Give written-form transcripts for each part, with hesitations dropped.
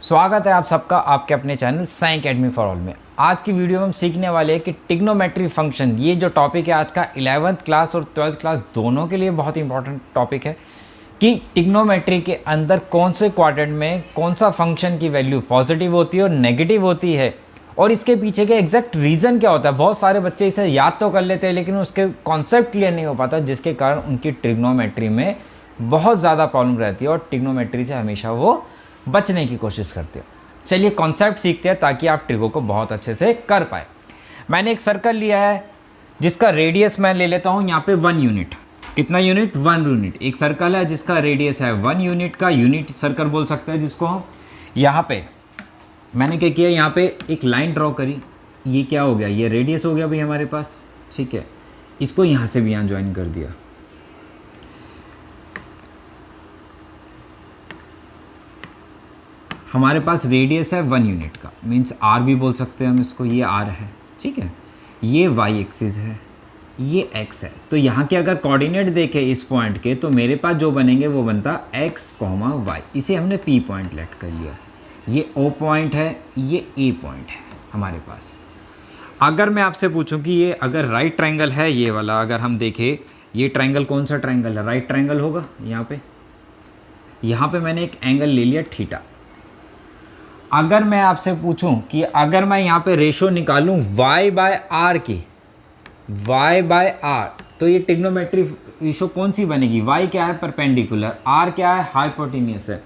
स्वागत है आप सबका आपके अपने channel science academy for all में। आज की वीडियो में हम सीखने वाले हैं कि ट्रिग्नोमेट्री फंक्शन, ये जो टॉपिक है आज का 11th क्लास और 12th क्लास दोनों के लिए बहुत इंपॉर्टेंट टॉपिक है कि ट्रिग्नोमेट्री के अंदर कौन से क्वाड्रेंट में कौन सा फंक्शन की वैल्यू पॉजिटिव होती है और नेगेटिव होती है, और इसके पीछे के एग्जैक्ट रीज़न क्या होता है। बहुत सारे बच्चे इसे याद तो कर लेते हैं लेकिन उसके कॉन्सेप्ट क्लियर नहीं हो पाता, जिसके कारण उनकी ट्रिग्नोमेट्री में बहुत ज़्यादा प्रॉब्लम रहती है और ट्रिग्नोमेट्री से हमेशा वो बचने की कोशिश करते हो। चलिए कॉन्सेप्ट सीखते हैं ताकि आप ट्रिगो को बहुत अच्छे से कर पाए। मैंने एक सर्कल लिया है जिसका रेडियस मैं ले लेता हूँ यहाँ पे 1 यूनिट। कितना यूनिट? 1 यूनिट। एक सर्कल है जिसका रेडियस है 1 यूनिट का, यूनिट सर्कल बोल सकते हैं जिसको हम। यहाँ पे मैंने क्या किया, यहाँ पे एक लाइन ड्रॉ करी। ये क्या हो गया? ये रेडियस हो गया भाई हमारे पास, ठीक है। इसको यहाँ से भी यहाँ ज्वाइन कर दिया। हमारे पास रेडियस है 1 यूनिट का, मीन्स आर भी बोल सकते हैं हम इसको। ये आर है, ठीक है। ये वाई एक्सिस है, ये एक्स है। तो यहाँ के अगर कोऑर्डिनेट देखें इस पॉइंट के, तो मेरे पास जो बनेंगे वो बनता एक्स कॉमा वाई। इसे हमने पी पॉइंट लेट कर लिया। ये ओ पॉइंट है, ये ए पॉइंट है हमारे पास। अगर मैं आपसे पूछूं कि ये अगर राइट ट्रायंगल है, ये वाला अगर हम देखें, ये ट्रायंगल कौन सा ट्रायंगल है? राइट ट्रायंगल होगा। यहाँ पे मैंने एक एंगल ले लिया थीटा। अगर मैं आपसे पूछूं कि अगर मैं यहाँ पे रेशो निकालूं y बाय आर की, y बाय आर, तो ये ट्रिग्नोमेट्री रेशो कौन सी बनेगी? y क्या है? परपेंडिकुलर। r क्या है? हाइपोटेन्यूस है।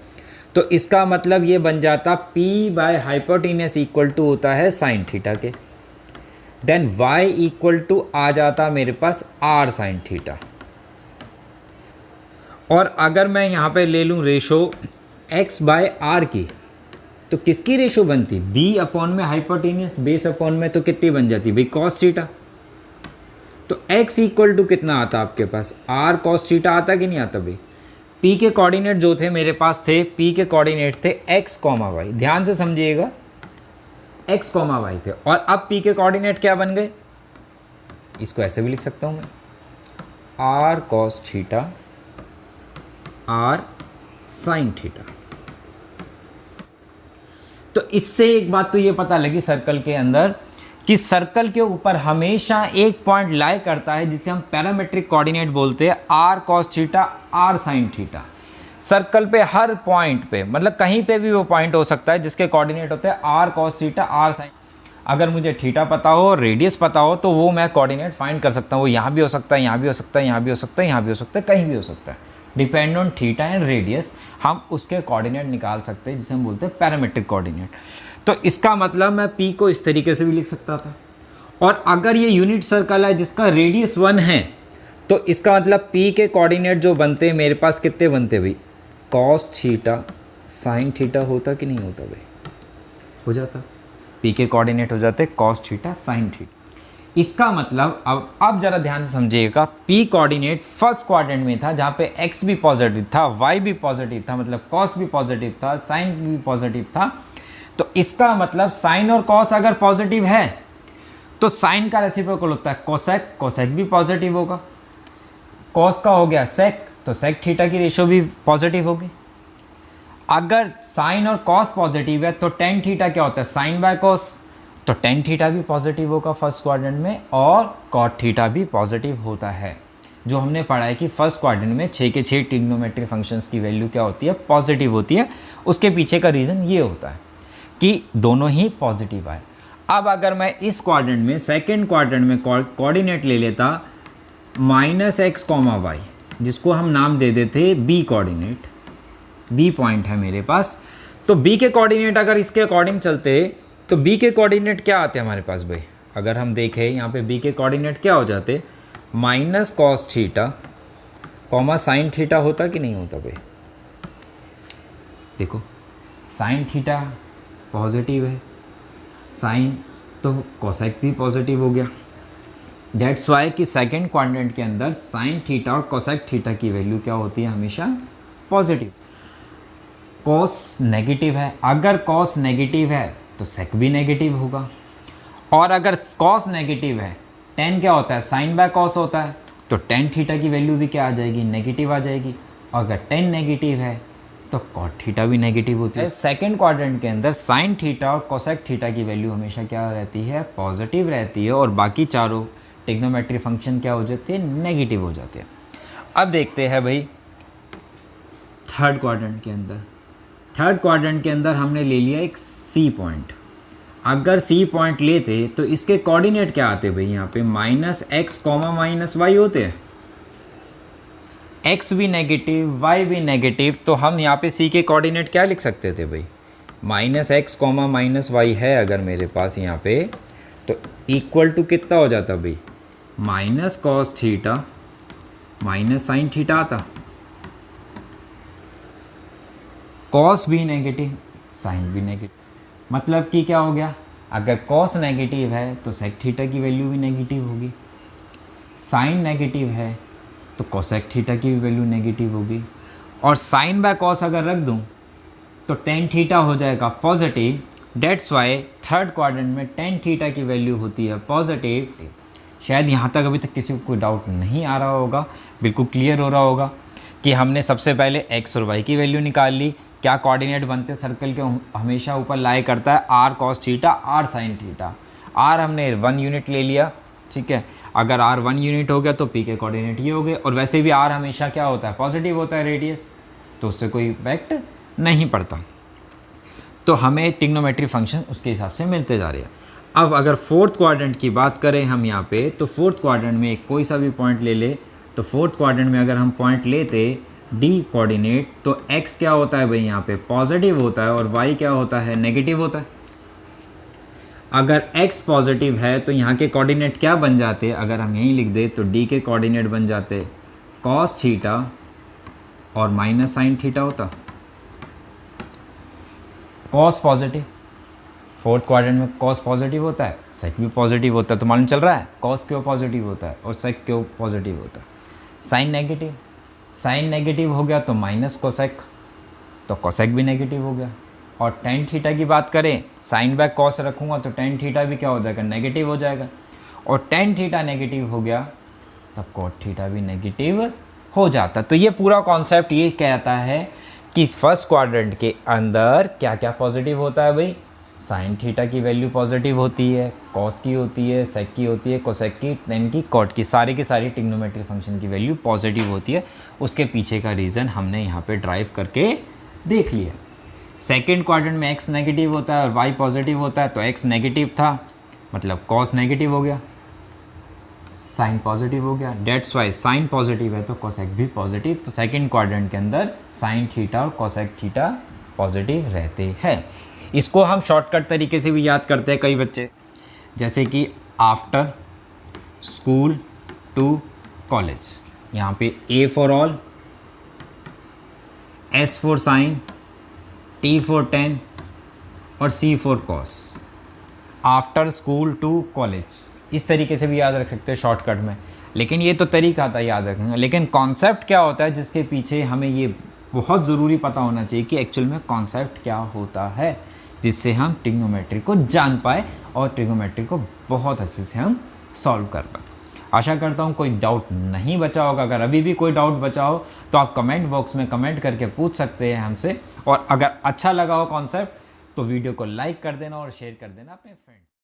तो इसका मतलब ये बन जाता p by hypotenuse equal to होता है साइन थीटा के। देन y इक्वल टू आ जाता मेरे पास r साइन थीटा। और अगर मैं यहाँ पे ले लूँ रेशो x बाय आर की, तो किसकी रेशो बनती? b अपॉन में हाइपोटेन्यूस, बेस अपॉन में, तो कितनी बन जाती भाई? Cos theta. तो x इक्वल टू कितना आता आपके पास? r कॉस थीटा आता कि नहीं आता भाई? p के कोऑर्डिनेट जो थे मेरे पास थे, p के कोऑर्डिनेट थे x कॉमा वाई। ध्यान से समझिएगा, x कॉमा वाई थे। और अब p के कोऑर्डिनेट क्या बन गए? इसको ऐसे भी लिख सकता हूँ मैं, r cos theta, r sine theta. तो इससे एक बात तो ये पता लगी सर्कल के अंदर कि सर्कल के ऊपर हमेशा एक पॉइंट लाई करता है जिसे हम पैरामेट्रिक कोऑर्डिनेट बोलते हैं, R cos theta, R sine theta. Circle पे हर पॉइंट पे, मतलब कहीं पे भी वो पॉइंट हो सकता है जिसके कोऑर्डिनेट होते हैं R cos theta, R sine. अगर मुझे थीटा पता हो, रेडियस पता हो, तो वो मैं कोऑर्डिनेट फाइंड कर सकता हूँ। वो यहाँ भी हो सकता है, यहाँ भी हो सकता है, यहाँ भी हो सकता है, यहाँ भी हो सकता है, कहीं भी हो सकता है। Depend on theta and radius हम उसके कोऑर्डिनेट निकाल सकते हैं जिसे हम बोलते हैं पैरामेट्रिक कोऑर्डिनेट। तो इसका मतलब मैं p को इस तरीके से भी लिख सकता था। और अगर ये यूनिट सर्कल है जिसका रेडियस 1 है, तो इसका मतलब p के कोऑर्डिनेट जो बनते हैं मेरे पास कितने बनते भाई? कॉस थीटा साइन थीटा होता कि नहीं होता भाई? हो जाता। p के कोऑर्डिनेट हो जाते कॉस थीटा साइन थीटा। इसका मतलब अब जरा ध्यान से समझिएगा, p कोऑर्डिनेट फर्स्ट क्वाड्रेंट में था जहाँ पे x भी पॉजिटिव था, y भी पॉजिटिव था, मतलब cos भी पॉजिटिव था, sin भी पॉजिटिव था। तो इसका मतलब sin और cos अगर पॉजिटिव है तो sin का रेसिप्रोकल होता है कोसेक, कोसेक भी पॉजिटिव होगा। cos का हो गया सेक, तो सेक थीटा की रेशो भी पॉजिटिव होगी। अगर sin और cos पॉजिटिव है तो tan थीटा क्या होता है? sin बाय cos, तो tan थीटा भी पॉजिटिव होगा फर्स्ट क्वाड्रेंट में, और cot थीटा भी पॉजिटिव होता है। जो हमने पढ़ा है कि फर्स्ट क्वाड्रेंट में 6 के 6 ट्रिग्नोमेट्रिक फंक्शंस की वैल्यू क्या होती है? पॉजिटिव होती है। उसके पीछे का रीज़न ये होता है कि दोनों ही पॉजिटिव आए। अब अगर मैं इस क्वाड्रेंट में, सेकेंड क्वाड्रेंट में कोऑर्डिनेट ले लेता -x कॉमा वाई, जिसको हम नाम दे देते b कोऑर्डिनेट, b पॉइंट है मेरे पास। तो b के कोऑर्डिनेट अगर इसके अकॉर्डिंग चलते तो b के कोऑर्डिनेट क्या आते हैं हमारे पास भाई? अगर हम देखें यहाँ पे b के कोऑर्डिनेट क्या हो जाते? Minus cos theta comma sine theta होता कि नहीं होता भाई? देखो साइन थीटा पॉजिटिव है, साइन तो कोसेक भी पॉजिटिव हो गया। दैट्स वाई कि सेकेंड क्वाड्रेंट के अंदर साइन थीटा और कोसेक थीटा की वैल्यू क्या होती है? हमेशा पॉजिटिव। कॉस नेगेटिव है, अगर कॉस नेगेटिव है तो सेक भी नेगेटिव होगा। और अगर कॉस नेगेटिव है, टेन क्या होता है? साइन बाय कॉस होता है, तो टेन थीटा की वैल्यू भी क्या आ जाएगी? नेगेटिव आ जाएगी। और अगर टेन नेगेटिव है तो कॉट थीटा भी नेगेटिव होती है। सेकंड क्वाड्रेंट के अंदर साइन थीटा और कोसेक थीटा की वैल्यू हमेशा क्या रहती है, पॉजिटिव रहती है, और बाकी चारों ट्रिग्नोमेट्री फंक्शन क्या हो जाते हैं, नेगेटिव हो जाते हैं। अब देखते हैं भाई थर्ड क्वाड्रेंट के अंदर। थर्ड क्वाड्रेंट के अंदर हमने ले लिया एक सी पॉइंट। अगर सी पॉइंट लेते तो इसके कोऑर्डिनेट क्या आते भाई, यहाँ पे -x, -y होते हैं। x भी नेगेटिव, y भी नेगेटिव, तो हम यहाँ पे c के कोऑर्डिनेट क्या लिख सकते थे भाई, -x, -y है अगर मेरे पास यहाँ पे, तो इक्वल टू कितना हो जाता भाई, -cos थीटा -sin थीटा आता। cos भी नेगेटिव, sin भी नेगेटिव, मतलब कि क्या हो गया, अगर cos नेगेटिव है तो sec थीटा की वैल्यू भी नेगेटिव होगी, sin नेगेटिव है तो cosec थीटा की भी वैल्यू नेगेटिव होगी, और sin बाय cos अगर रख दूं तो tan थीटा हो जाएगा positive. That's why third quadrant में tan थीटा की वैल्यू होती है पॉजिटिव। शायद यहाँ तक अभी तक किसी को कोई डाउट नहीं आ रहा होगा, बिल्कुल क्लियर हो रहा होगा कि हमने सबसे पहले x और y की वैल्यू निकाल ली। क्या कोऑर्डिनेट बनते सर्कल के, हमेशा ऊपर लाई करता है r cos theta r sin theta. r हमने 1 यूनिट ले लिया, ठीक है, अगर r 1 यूनिट हो गया तो p के कोऑर्डिनेट ये हो गए, और वैसे भी r हमेशा क्या होता है, पॉजिटिव होता है रेडियस, तो उससे कोई इफेक्ट नहीं पड़ता, तो हमें ट्रिग्नोमेट्री फंक्शन उसके हिसाब से मिलते जा रहे हैं। अब अगर फोर्थ क्वाड्रेंट की बात करें हम यहाँ पे, तो फोर्थ क्वाड्रेंट में कोई सा भी पॉइंट ले ले, तो फोर्थ क्वाड्रेंट में अगर हम पॉइंट लेते डी कोऑर्डिनेट, तो x क्या होता है भाई यहाँ पे, पॉजिटिव होता है, और y क्या होता है, नेगेटिव होता है। अगर x पॉजिटिव है तो यहाँ के कोऑर्डिनेट क्या बन जाते, अगर हम यहीं लिख दे तो d के कोऑर्डिनेट बन जाते cos थीटा और -sin थीटा होता। cos पॉजिटिव, फोर्थ क्वाड्रेंट में cos पॉजिटिव होता है, sec भी पॉजिटिव होता है, तो मालूम चल रहा है cos क्यों पॉजिटिव होता है और sec क्यों पॉजिटिव होता है। sin नेगेटिव, sin नेगेटिव हो गया तो माइनस कोसेक, तो कोसेक भी नेगेटिव हो गया। और tan थीटा की बात करें, sin बाय cos रखूँगा तो tan थीटा भी क्या हो जाएगा, नेगेटिव हो जाएगा, और tan थीटा नेगेटिव हो गया तब cot थीटा भी नेगेटिव हो जाता। तो ये पूरा कॉन्सेप्ट ये कहता है कि फर्स्ट क्वाड्रेंट के अंदर क्या क्या पॉजिटिव होता है भाई, साइन थीटा की वैल्यू पॉजिटिव होती है, कॉस की होती है, सेक की होती है, कोसेक की, टेन की, कॉट की, सारी की सारी ट्रिग्नोमेट्री फंक्शन की वैल्यू पॉजिटिव होती है। उसके पीछे का रीज़न हमने यहाँ पे ड्राइव करके देख लिया। सेकेंड क्वाड्रेंट में एक्स नेगेटिव होता है और वाई पॉजिटिव होता है, तो एक्स नेगेटिव था मतलब कॉस नेगेटिव हो गया, साइन पॉजिटिव हो गया, डेट्स वाई साइन पॉजिटिव है तो कोसेक भी पॉजिटिव। तो सेकेंड क्वाड्रेंट के अंदर साइन थीटा और कोसेक थीटा पॉजिटिव रहते हैं। इसको हम शॉर्टकट तरीके से भी याद करते हैं कई बच्चे, जैसे कि आफ्टर स्कूल टू कॉलेज, यहाँ पे A for all, S for sine, T for tan और C for cos. After school to college, इस तरीके से भी याद रख सकते हैं शॉर्टकट में, लेकिन ये तो तरीका था याद रखने का, लेकिन कॉन्सेप्ट क्या होता है जिसके पीछे हमें ये बहुत ज़रूरी पता होना चाहिए कि एक्चुअल में कॉन्सेप्ट क्या होता है, जिससे हम ट्रिग्नोमेट्री को जान पाए और ट्रिग्नोमेट्री को बहुत अच्छे से हम सॉल्व कर पाए। आशा करता हूँ कोई डाउट नहीं बचा होगा। अगर अभी भी कोई डाउट बचा हो तो आप कमेंट बॉक्स में कमेंट करके पूछ सकते हैं हमसे, और अगर अच्छा लगा हो कॉन्सेप्ट तो वीडियो को लाइक कर देना और शेयर कर देना अपने फ्रेंड्स।